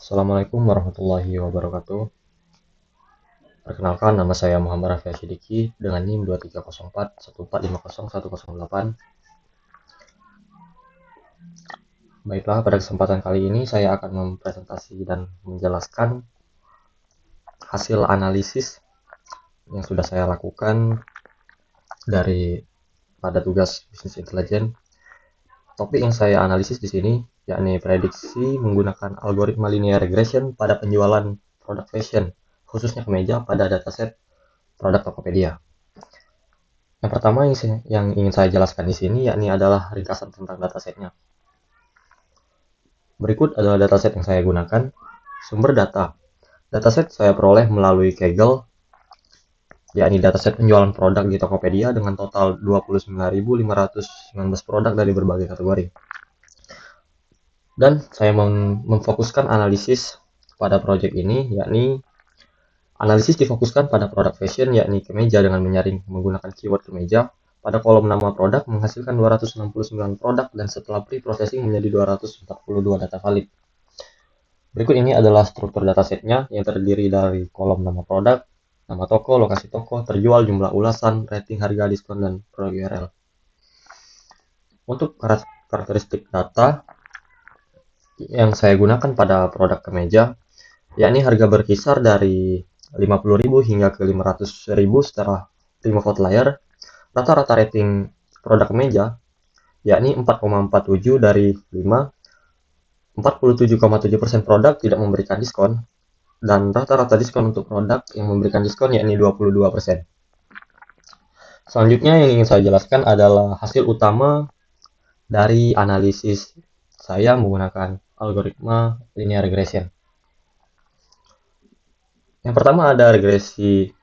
Assalamualaikum warahmatullahi wabarakatuh. Perkenalkan, nama saya Muhammad Rafi Sidiki dengan NIM 230414501008. Baiklah, pada kesempatan kali ini saya akan mempresentasi dan menjelaskan hasil analisis yang sudah saya lakukan dari pada tugas bisnis intelijen. Topik yang saya analisis di sini yakni prediksi menggunakan algoritma linear regression pada penjualan produk fashion, khususnya kemeja pada dataset produk Tokopedia. Yang pertama yang ingin saya jelaskan di sini yakni adalah ringkasan tentang datasetnya. Berikut adalah dataset yang saya gunakan. Sumber data. Dataset saya peroleh melalui Kaggle, yakni dataset penjualan produk di Tokopedia dengan total 29.519 produk dari berbagai kategori. Dan saya memfokuskan analisis pada project ini, yakni analisis difokuskan pada produk fashion, yakni kemeja dengan menyaring menggunakan keyword kemeja. Pada kolom nama produk menghasilkan 269 produk dan setelah pre-processing menjadi 242 data valid. Berikut ini adalah struktur datasetnya yang terdiri dari kolom nama produk, nama toko, lokasi toko, terjual, jumlah ulasan, rating, harga, diskon, dan produk URL. Untuk karakteristik data yang saya gunakan pada produk kemeja, yakni harga berkisar dari 50.000 hingga ke 500.000 setelah remove outlier. Rata-rata rating produk kemeja yakni 4,47 dari 5, 47,7% produk tidak memberikan diskon, dan rata-rata diskon untuk produk yang memberikan diskon yakni 22%. Selanjutnya yang ingin saya jelaskan adalah hasil utama dari analisis saya menggunakan algoritma linear regression. Yang pertama ada regresi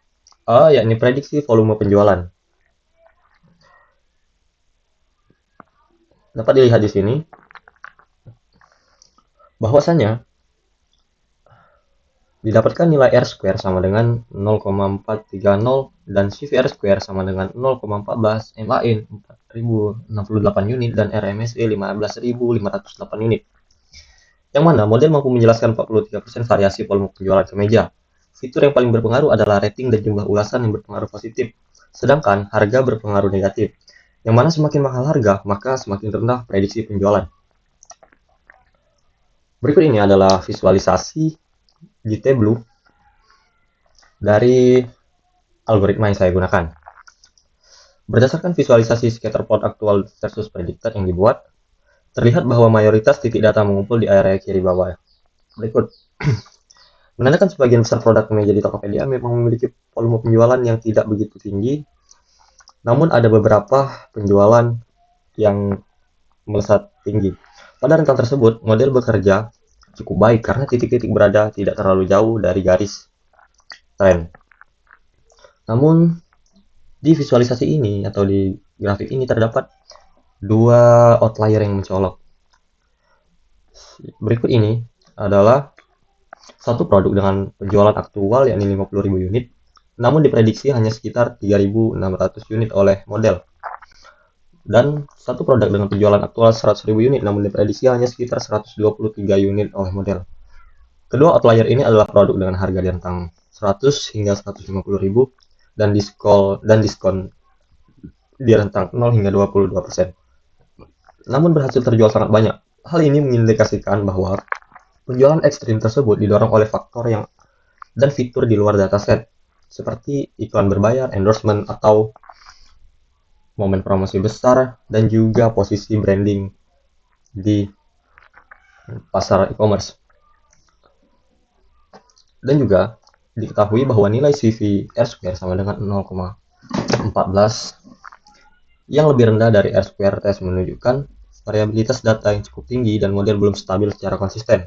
A, yakni prediksi volume penjualan. Dapat dilihat di sini bahwasanya didapatkan nilai R-square sama dengan 0,430 dan CVR-square sama dengan 0,14, MAN 4068 unit dan RMSE 15.508 unit. Yang mana model mampu menjelaskan 43% variasi volume penjualan kemeja. Fitur yang paling berpengaruh adalah rating dan jumlah ulasan yang berpengaruh positif, sedangkan harga berpengaruh negatif. Yang mana semakin mahal harga, maka semakin rendah prediksi penjualan. Berikut ini adalah visualisasi di Tableau dari algoritma yang saya gunakan. Berdasarkan visualisasi scatter plot aktual versus predicted yang dibuat, terlihat bahwa mayoritas titik data mengumpul di area kiri bawah. Berikut. Menandakan sebagian besar produk kemeja di Tokopedia memang memiliki volume penjualan yang tidak begitu tinggi, namun ada beberapa penjualan yang melesat tinggi. Pada rentang tersebut, model bekerja cukup baik karena titik-titik berada tidak terlalu jauh dari garis tren. Namun, di visualisasi ini atau di grafik ini terdapat dua outlier yang mencolok. Berikut ini adalah satu produk dengan penjualan aktual yakni 50.000 unit, namun diprediksi hanya sekitar 3.600 unit oleh model. Dan satu produk dengan penjualan aktual 100.000 unit, namun diprediksi hanya sekitar 123 unit oleh model. Kedua outlier ini adalah produk dengan harga di rentang 100 hingga 150.000 dan diskon di rentang 0 hingga 22%. Namun berhasil terjual sangat banyak. Hal ini mengindikasikan bahwa penjualan ekstrim tersebut didorong oleh faktor yang dan fitur di luar dataset, seperti iklan berbayar, endorsement, atau momen promosi besar, dan juga posisi branding di pasar e-commerce. Dan juga diketahui bahwa nilai CVR-square sama dengan 0,14 yang lebih rendah dari R-square test menunjukkan variabilitas data yang cukup tinggi dan model belum stabil secara konsisten.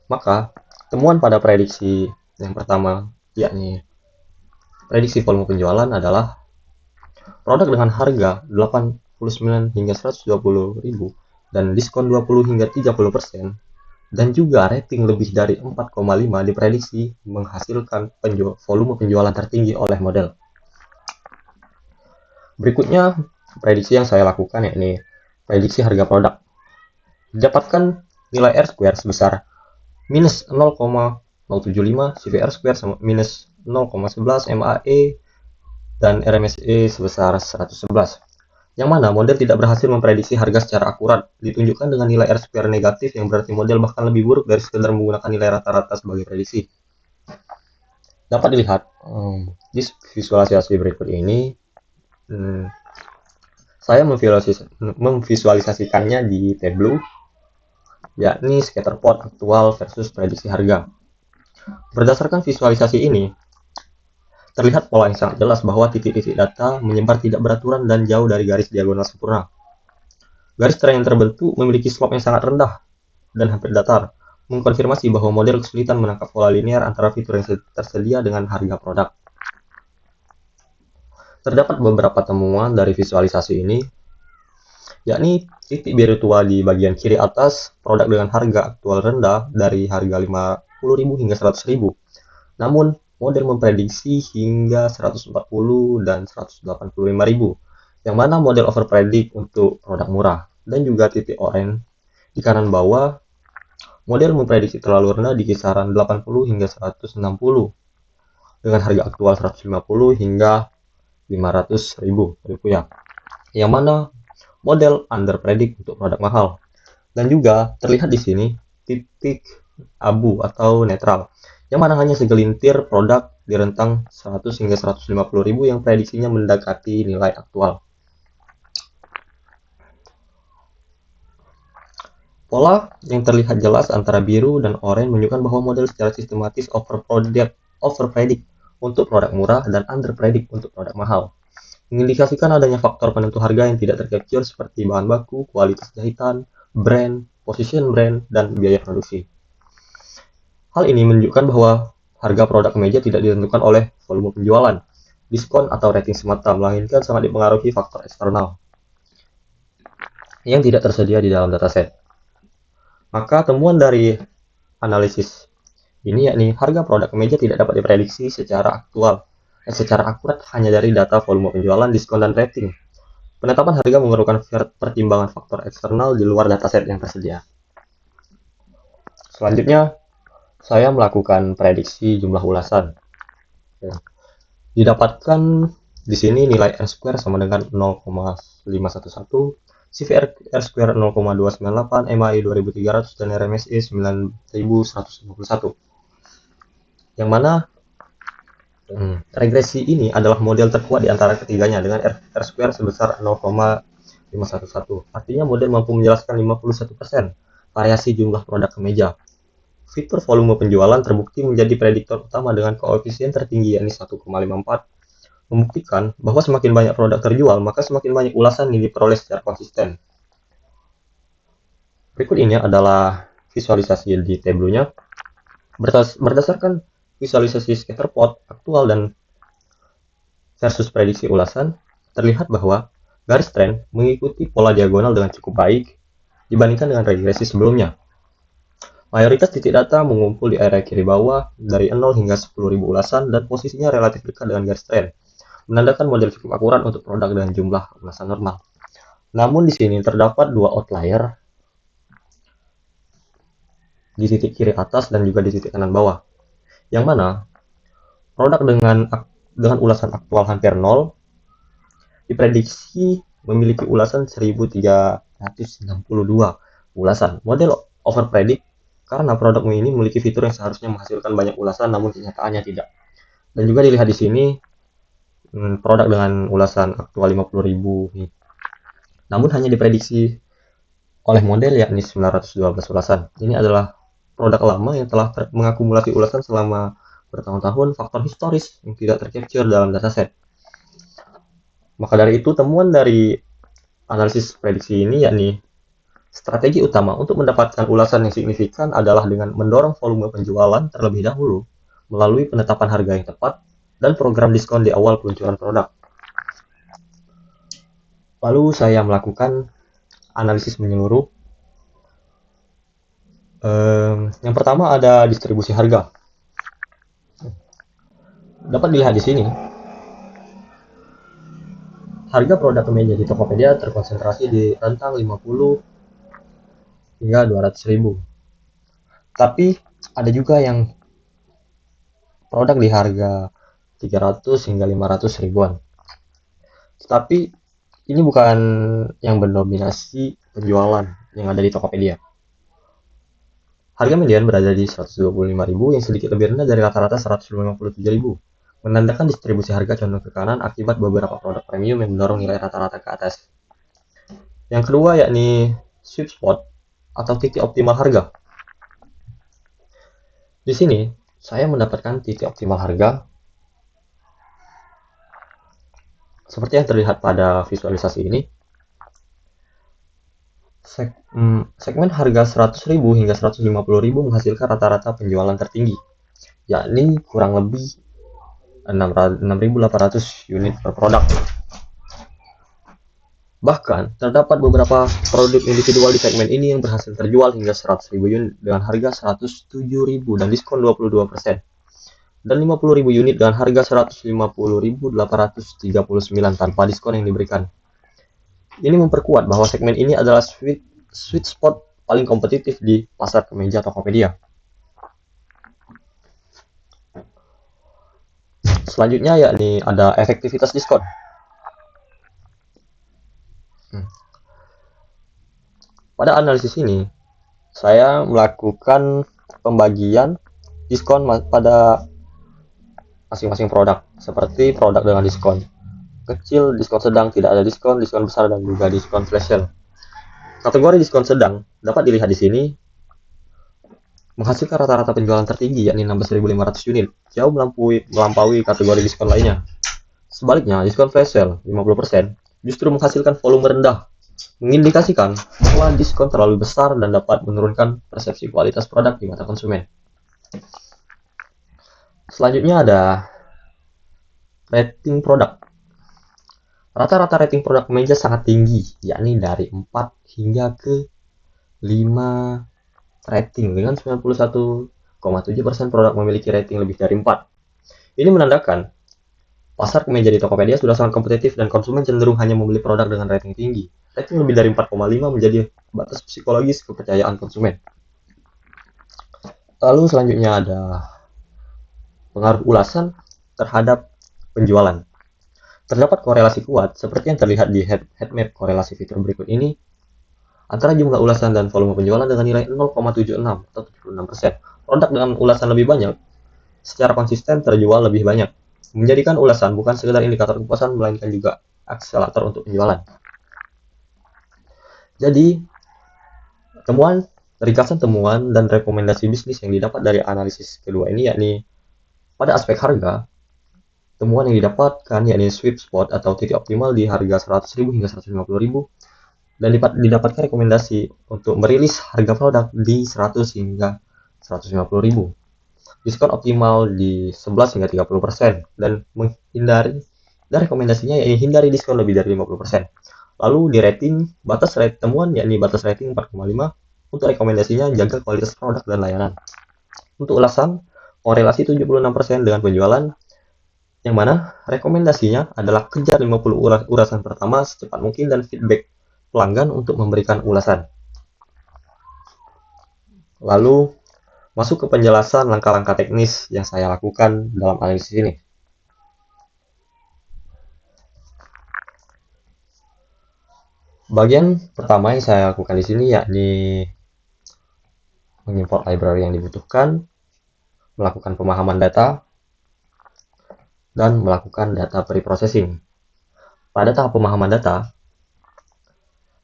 Maka, temuan pada prediksi yang pertama, yakni prediksi volume penjualan adalah produk dengan harga 89 hingga 120.000 dan diskon 20 hingga 30% dan juga rating lebih dari 4,5 diprediksi menghasilkan volume penjualan tertinggi oleh model. Berikutnya, prediksi yang saya lakukan yakni prediksi harga produk. Didapatkan nilai R square sebesar minus 0,075, CVR square sama minus 0,11, MAE dan RMSE sebesar 111. Yang mana model tidak berhasil memprediksi harga secara akurat, ditunjukkan dengan nilai R square negatif yang berarti model bahkan lebih buruk dari sekedar menggunakan nilai rata-rata sebagai prediksi. Dapat dilihat di visualisasi berikut ini, saya memvisualisasikannya di tableau, yakni scatter plot aktual versus prediksi harga. Berdasarkan visualisasi ini, terlihat pola yang sangat jelas bahwa titik-titik data menyebar tidak beraturan dan jauh dari garis diagonal sempurna. Garis tren yang terbentuk memiliki slope yang sangat rendah dan hampir datar, mengkonfirmasi bahwa model kesulitan menangkap pola linear antara fitur yang tersedia dengan harga produk. Terdapat beberapa temuan dari visualisasi ini, yakni titik biru tua di bagian kiri atas, produk dengan harga aktual rendah dari harga 50.000 hingga 100.000. Namun, model memprediksi hingga 140 dan 185.000, yang mana model overpredict untuk produk murah. Dan juga titik oranye di kanan bawah, model memprediksi terlalu rendah di kisaran 80 hingga 160, dengan harga aktual 150 hingga 500.000 rupiah, yang mana model underpredict untuk produk mahal. Dan juga terlihat di sini titik abu atau netral, yang mana hanya segelintir produk di rentang 100 hingga 150.000 yang prediksinya mendekati nilai aktual. Pola yang terlihat jelas antara biru dan oranye menunjukkan bahwa model secara sistematis overpredict untuk produk murah dan underpredict untuk produk mahal, mengindikasikan adanya faktor penentu harga yang tidak tercapture seperti bahan baku, kualitas jahitan, brand, position brand, dan biaya produksi. Hal ini menunjukkan bahwa harga produk kemeja tidak ditentukan oleh volume penjualan, diskon, atau rating semata, melainkan sangat dipengaruhi faktor eksternal yang tidak tersedia di dalam dataset. Maka temuan dari analisis ini yakni harga produk kemeja tidak dapat diprediksi secara akurat hanya dari data volume penjualan, diskon, dan rating. Penetapan harga memerlukan pertimbangan faktor eksternal di luar dataset yang tersedia. Selanjutnya, saya melakukan prediksi jumlah ulasan. Didapatkan di sini nilai R square sama dengan 0,511, CVR R square 0,298, MAI 2300, dan RMSE 9151. Yang mana regresi ini adalah model terkuat di antara ketiganya dengan R square sebesar 0,511. Artinya model mampu menjelaskan 51% variasi jumlah produk kemeja. Fitur volume penjualan terbukti menjadi prediktor utama dengan koefisien tertinggi yakni 1,54, membuktikan bahwa semakin banyak produk terjual, maka semakin banyak ulasan yang diperoleh secara konsisten. Berikut ini adalah visualisasi di tabelnya. Berdasarkan visualisasi scatter plot aktual dan versus prediksi ulasan, terlihat bahwa garis tren mengikuti pola diagonal dengan cukup baik dibandingkan dengan regresi sebelumnya. Mayoritas titik data mengumpul di area kiri bawah dari 0 hingga 10.000 ulasan dan posisinya relatif dekat dengan garis tren, menandakan model cukup akurat untuk produk dengan jumlah ulasan normal. Namun di sini terdapat dua outlier di titik kiri atas dan juga di titik kanan bawah, yang mana produk dengan ulasan aktual hampir 0 diprediksi memiliki ulasan 1.362 ulasan. Model overpredict karena produk ini memiliki fitur yang seharusnya menghasilkan banyak ulasan, namun kenyataannya tidak. Dan juga dilihat di sini produk dengan ulasan aktual 50.000 namun hanya diprediksi oleh model yakni 912 ulasan. Ini adalah produk lama yang telah mengakumulasi ulasan selama bertahun-tahun, faktor historis yang tidak tercapture dalam dataset. Maka dari itu, temuan dari analisis prediksi ini yakni strategi utama untuk mendapatkan ulasan yang signifikan adalah dengan mendorong volume penjualan terlebih dahulu melalui penetapan harga yang tepat dan program diskon di awal peluncuran produk. Lalu saya melakukan analisis menyeluruh. Yang pertama ada distribusi harga. Dapat dilihat di sini, harga produk kemeja di Tokopedia terkonsentrasi di rentang 50 hingga 200.000. Tapi ada juga yang produk di harga 300 hingga 500 ribuan. Tetapi ini bukan yang mendominasi penjualan yang ada di Tokopedia. Harga median berada di 125.000 yang sedikit lebih rendah dari rata-rata 157.000, menandakan distribusi harga condong ke kanan akibat beberapa produk premium yang mendorong nilai rata-rata ke atas. Yang kedua yakni sweet spot atau titik optimal harga. Di sini saya mendapatkan titik optimal harga seperti yang terlihat pada visualisasi ini. Segmen harga 100.000 hingga 150.000 menghasilkan rata-rata penjualan tertinggi, yakni kurang lebih 6.800 unit per produk. Bahkan, terdapat beberapa produk individual di segmen ini yang berhasil terjual hingga 100.000 unit dengan harga 107.000 dan diskon 22%, dan 50.000 unit dengan harga 150.839 tanpa diskon yang diberikan. Ini memperkuat bahwa segmen ini adalah sweet spot paling kompetitif di pasar kemeja Tokopedia. Selanjutnya yakni ada efektivitas diskon. Pada analisis ini, saya melakukan pembagian diskon pada masing-masing produk, seperti produk dengan diskon kecil, diskon sedang, tidak ada diskon, diskon besar, dan juga diskon flash sale. Kategori diskon sedang dapat dilihat di sini menghasilkan rata-rata penjualan tertinggi yakni 16.500 unit, jauh melampaui kategori diskon lainnya. Sebaliknya, diskon flash sale 50% justru menghasilkan volume rendah, mengindikasikan bahwa diskon terlalu besar dan dapat menurunkan persepsi kualitas produk di mata konsumen. Selanjutnya ada rating produk. Rata-rata rating produk kemeja sangat tinggi, yakni dari 4 hingga ke 5 rating, dengan 91,7% produk memiliki rating lebih dari 4. Ini menandakan pasar kemeja di Tokopedia sudah sangat kompetitif dan konsumen cenderung hanya membeli produk dengan rating tinggi. Rating lebih dari 4,5 menjadi batas psikologis kepercayaan konsumen. Lalu selanjutnya ada pengaruh ulasan terhadap penjualan. Terdapat korelasi kuat seperti yang terlihat di headmap korelasi fitur berikut ini antara jumlah ulasan dan volume penjualan dengan nilai 0,76 atau 76%. Produk dengan ulasan lebih banyak secara konsisten terjual lebih banyak, menjadikan ulasan bukan sekedar indikator kepuasan melainkan juga akselerator untuk penjualan. Jadi, ringkasan temuan dan rekomendasi bisnis yang didapat dari analisis kedua ini yakni pada aspek harga, temuan yang didapatkan yakni sweet spot atau titik optimal di harga 100.000 hingga 150.000, dan didapatkan rekomendasi untuk merilis harga produk di 100 hingga 150.000. Diskon optimal di 11 hingga 30%, dan menghindari, dan rekomendasinya yakni hindari diskon lebih dari 50%. Lalu di rating, batas temuan yakni batas rating 4,5, untuk rekomendasinya jaga kualitas produk dan layanan. Untuk ulasan, korelasi 76% dengan penjualan, yang mana rekomendasinya adalah kejar 50 ulasan pertama secepat mungkin dan feedback pelanggan untuk memberikan ulasan. Lalu masuk ke penjelasan langkah-langkah teknis yang saya lakukan dalam analisis ini. Bagian pertama yang saya lakukan di sini yakni mengimport library yang dibutuhkan, melakukan pemahaman data, dan melakukan data pre-processing. Pada tahap pemahaman data,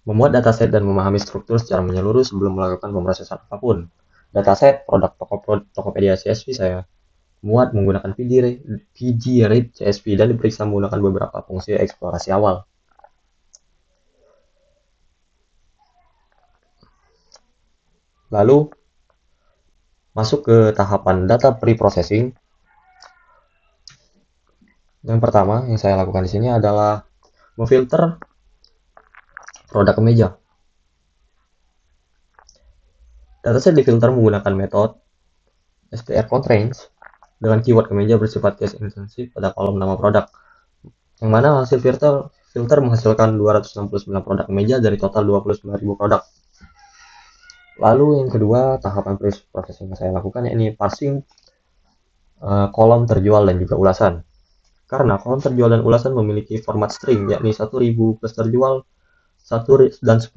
membuat dataset dan memahami struktur secara menyeluruh sebelum melakukan pemrosesan apapun. Dataset produk Tokopedia CSV saya muat menggunakan pgread CSV dan diperiksa menggunakan beberapa fungsi eksplorasi awal. Lalu masuk ke tahapan data pre-processing. Yang pertama yang saya lakukan di sini adalah memfilter produk kemeja. Dataset difilter menggunakan metode str constraints dengan keyword kemeja bersifat case intensif pada kolom nama produk, yang mana hasil filter menghasilkan 269 produk kemeja dari total 29.000 produk. Lalu yang kedua, tahapan proses yang saya lakukan yakni parsing kolom terjual dan juga ulasan. Karena kolom terjual dan ulasan memiliki format string yakni 1000 plus terjual, 1 dan 10.000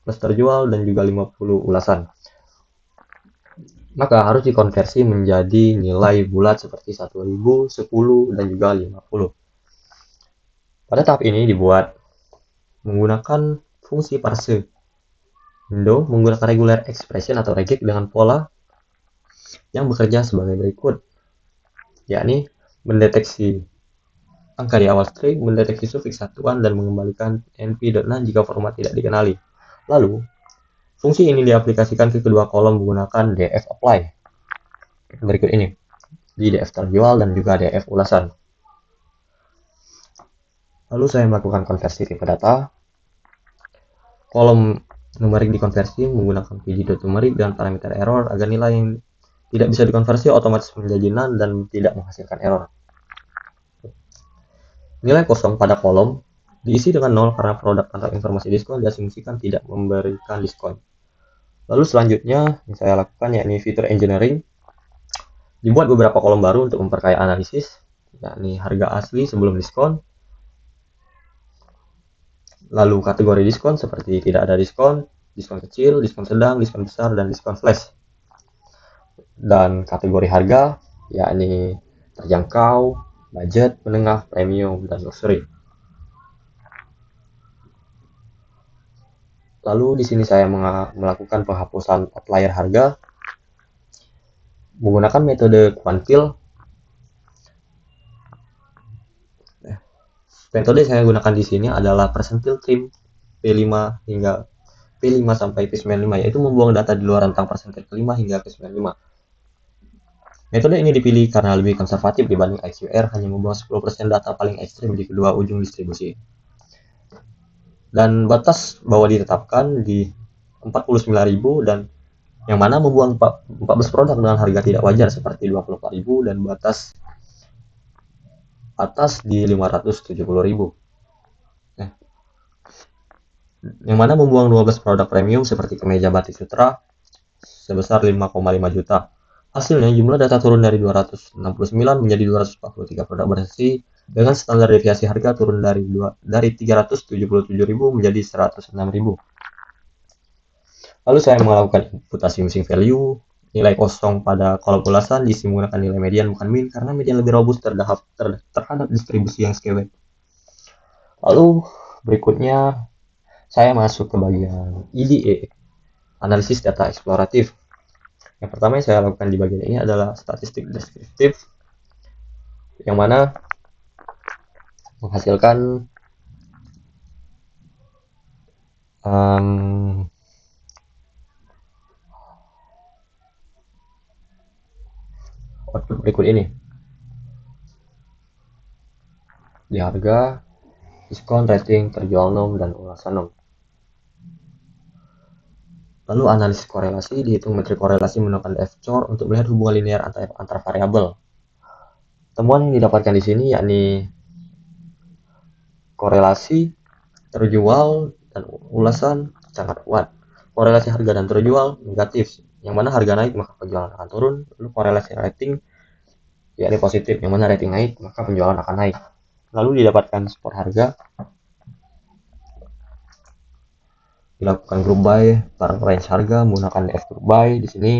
plus terjual dan juga 50 ulasan. Maka harus dikonversi menjadi nilai bulat seperti 1000, 10, dan juga 50. Pada tahap ini dibuat menggunakan fungsi parse. Indo menggunakan regular expression atau regex dengan pola yang bekerja sebagai berikut, yakni mendeteksi angka di awal string, mendeteksi sufiks satuan, dan mengembalikan np.nan jika format tidak dikenali. Lalu, fungsi ini diaplikasikan ke kedua kolom menggunakan df apply. Berikut ini, di df terjual dan juga df ulasan. Lalu saya melakukan konversi tipe data. Kolom numerik dikonversi menggunakan pd.numerik dan parameter error agar nilai yang tidak bisa dikonversi otomatis menjadi none dan tidak menghasilkan error. Nilai kosong pada kolom diisi dengan 0 karena produk atau informasi diskon diasumsikan tidak memberikan diskon. Lalu selanjutnya yang saya lakukan yakni fitur engineering. Dibuat beberapa kolom baru untuk memperkaya analisis, yakni harga asli sebelum diskon, lalu kategori diskon seperti tidak ada diskon, diskon kecil, diskon sedang, diskon besar, dan diskon flash. Dan kategori harga yakni terjangkau, budget, menengah, premium, dan luxury. Lalu di sini saya melakukan penghapusan outlier harga menggunakan metode quantile. Metode saya gunakan di sini adalah percentile trim P5 hingga P5 sampai P95, yaitu membuang data di luar rentang persentil ke-5 hingga ke-95. Metode ini dipilih karena lebih konservatif dibanding XUR, hanya membuang 10% data paling ekstrim di kedua ujung distribusi. Dan batas bawah ditetapkan di 49.000 dan yang mana membuang 14 produk dengan harga tidak wajar seperti 24.000 dan batas atas di 570.000. Yang mana membuang 12 produk premium seperti kemeja batik sutra sebesar 5,5 juta. Hasilnya jumlah data turun dari 269 menjadi 243 produk bersih dengan standar deviasi harga turun dari 377.000 menjadi 106.000. Lalu saya melakukan imputasi missing value. Nilai kosong pada kolom ulasan diisi menggunakan nilai median bukan min karena median lebih robust terhadap distribusi yang skewed. Lalu berikutnya saya masuk ke bagian EDA, analisis data eksploratif. Yang pertama yang saya lakukan di bagian ini adalah statistik deskriptif, yang mana menghasilkan output berikut ini. Di harga, diskon, rating, terjual nom, dan ulasan nom. Lalu analisis korelasi, dihitung metrik korelasi menggunakan df-chor untuk melihat hubungan linear antar variabel. Temuan yang didapatkan di sini yakni korelasi terjual dan ulasan sangat kuat. Korelasi harga dan terjual negatif, yang mana harga naik maka penjualan akan turun. Lalu korelasi rating yakni positif, yang mana rating naik maka penjualan akan naik. Lalu didapatkan support harga, dilakukan group buy per range harga menggunakan df group buy di sini.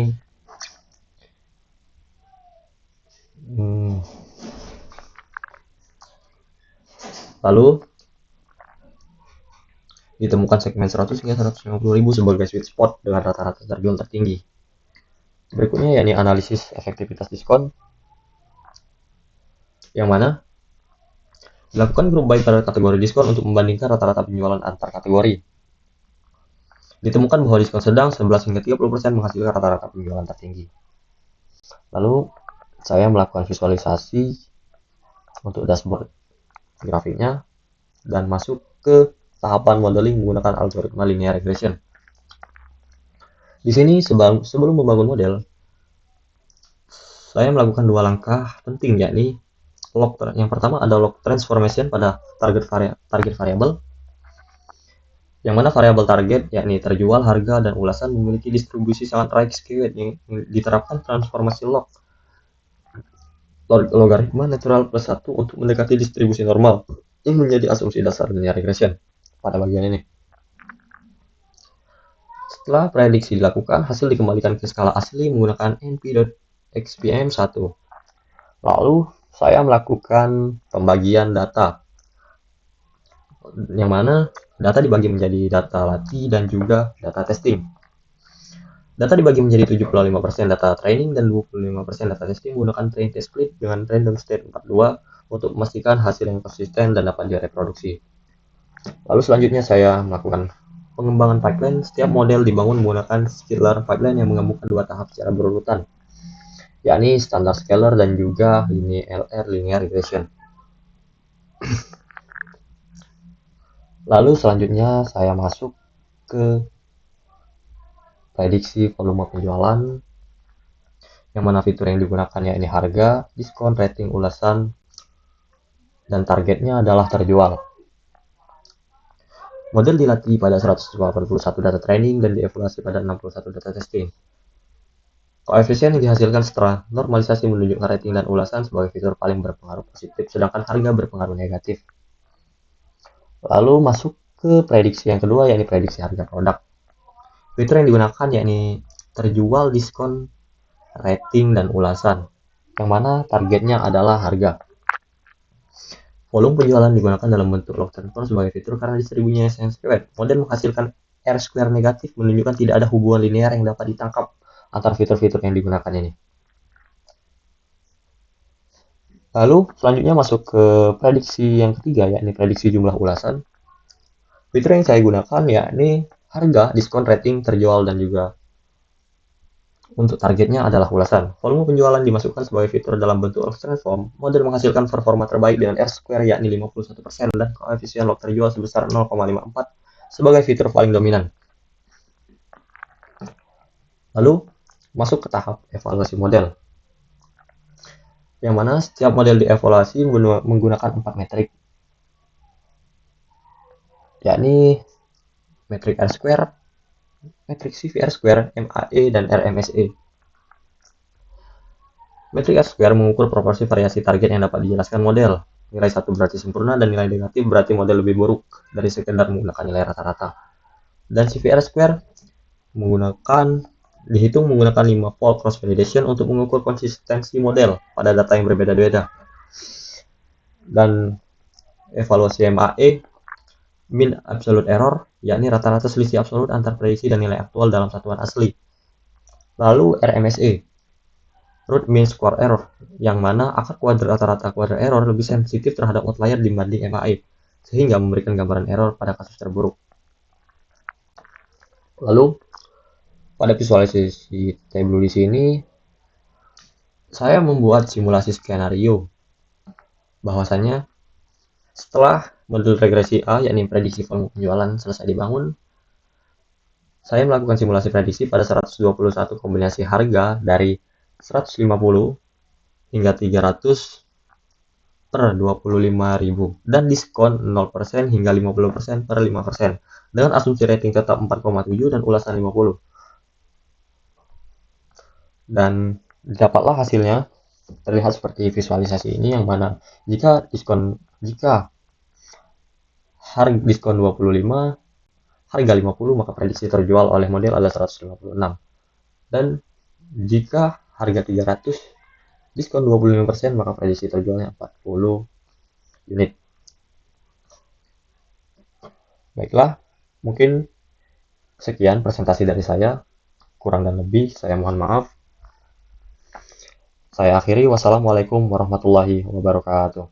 Lalu ditemukan segmen 100 hingga 150.000 sebagai sweet spot dengan rata-rata terjual tertinggi. Berikutnya yakni analisis efektivitas diskon, yang mana dilakukan group buy pada kategori diskon untuk membandingkan rata-rata penjualan antar kategori. Ditemukan bahwa diskon sedang 11 hingga 30% menghasilkan rata-rata penjualan tertinggi. Lalu saya melakukan visualisasi untuk dashboard grafiknya dan masuk ke tahapan modeling menggunakan algoritma linear regression. Di sini sebelum membangun model, saya melakukan dua langkah penting, yakni yang pertama ada log transformation pada target variable, yang mana variabel target yakni terjual, harga, dan ulasan memiliki distribusi sangat right-skewed yang diterapkan transformasi log logaritma natural plus 1 untuk mendekati distribusi normal yang menjadi asumsi dasar linear regression pada bagian ini. Setelah prediksi dilakukan, hasil dikembalikan ke skala asli menggunakan np.xpm1. Lalu saya melakukan pembagian data, yang mana data dibagi menjadi data latih dan juga data testing. Data dibagi menjadi 75% data training dan 25% data testing menggunakan train test split dengan random state 42 untuk memastikan hasil yang konsisten dan dapat direproduksi. Lalu selanjutnya saya melakukan pengembangan pipeline. Setiap model dibangun menggunakan scalar pipeline yang menggabungkan dua tahap secara berurutan, yakni standar scalar dan juga linear regression. Lalu selanjutnya saya masuk ke prediksi volume penjualan, yang mana fitur yang digunakan yakni harga, diskon, rating, ulasan, dan targetnya adalah terjual. Model dilatih pada 181 data training dan dievaluasi pada 61 data testing. Koefisien yang dihasilkan setelah normalisasi menunjukkan rating dan ulasan sebagai fitur paling berpengaruh positif, sedangkan harga berpengaruh negatif. Lalu masuk ke prediksi yang kedua, yakni prediksi harga produk. Fitur yang digunakan yakni terjual, diskon, rating, dan ulasan, yang mana targetnya adalah harga. Volume penjualan digunakan dalam bentuk log transform sebagai fitur karena distribusinya yang squared. Model menghasilkan R-square negatif, menunjukkan tidak ada hubungan linear yang dapat ditangkap antara fitur-fitur yang digunakan ini. Lalu selanjutnya masuk ke prediksi yang ketiga, yakni prediksi jumlah ulasan. Fitur yang saya gunakan yakni harga, diskon, rating, terjual, dan juga untuk targetnya adalah ulasan. Volume penjualan dimasukkan sebagai fitur dalam bentuk log transform. Model menghasilkan performa terbaik dengan R-square yakni 51% dan koefisien log terjual sebesar 0,54 sebagai fitur paling dominan. Lalu masuk ke tahap evaluasi model, yang mana setiap model dievaluasi menggunakan 4 metrik, yakni metrik R-square, metrik CVR-square, MAE, dan RMSE. Metrik R-square mengukur proporsi variasi target yang dapat dijelaskan model. Nilai 1 berarti sempurna dan nilai negatif berarti model lebih buruk dari sekedar menggunakan nilai rata-rata. Dan CVR-square dihitung menggunakan 5 fold cross validation untuk mengukur konsistensi model pada data yang berbeda-beda. Dan evaluasi MAE, mean absolute error, yakni rata-rata selisih absolut antar prediksi dan nilai aktual dalam satuan asli. Lalu RMSE, root mean square error, yang mana akar kuadrat rata-rata kuadrat error lebih sensitif terhadap outlier dibanding MAE, sehingga memberikan gambaran error pada kasus terburuk. Lalu pada visualisasi tabel di sini saya membuat simulasi skenario, bahwasanya setelah model regresi A yakni prediksi volume penjualan selesai dibangun, saya melakukan simulasi prediksi pada 121 kombinasi harga dari 150 hingga 300 per 25.000 dan diskon 0% hingga 50% per 5% dengan asumsi rating tetap 4,7 dan ulasan 50. Dan dapatlah hasilnya terlihat seperti visualisasi ini, yang mana jika harga diskon 25, harga 50, maka prediksi terjual oleh model adalah 156. Dan jika harga 300, diskon 25%, maka prediksi terjualnya 40 unit. Baiklah, mungkin sekian presentasi dari saya. Kurang dan lebih saya mohon maaf. Saya akhiri. Wassalamualaikum warahmatullahi wabarakatuh.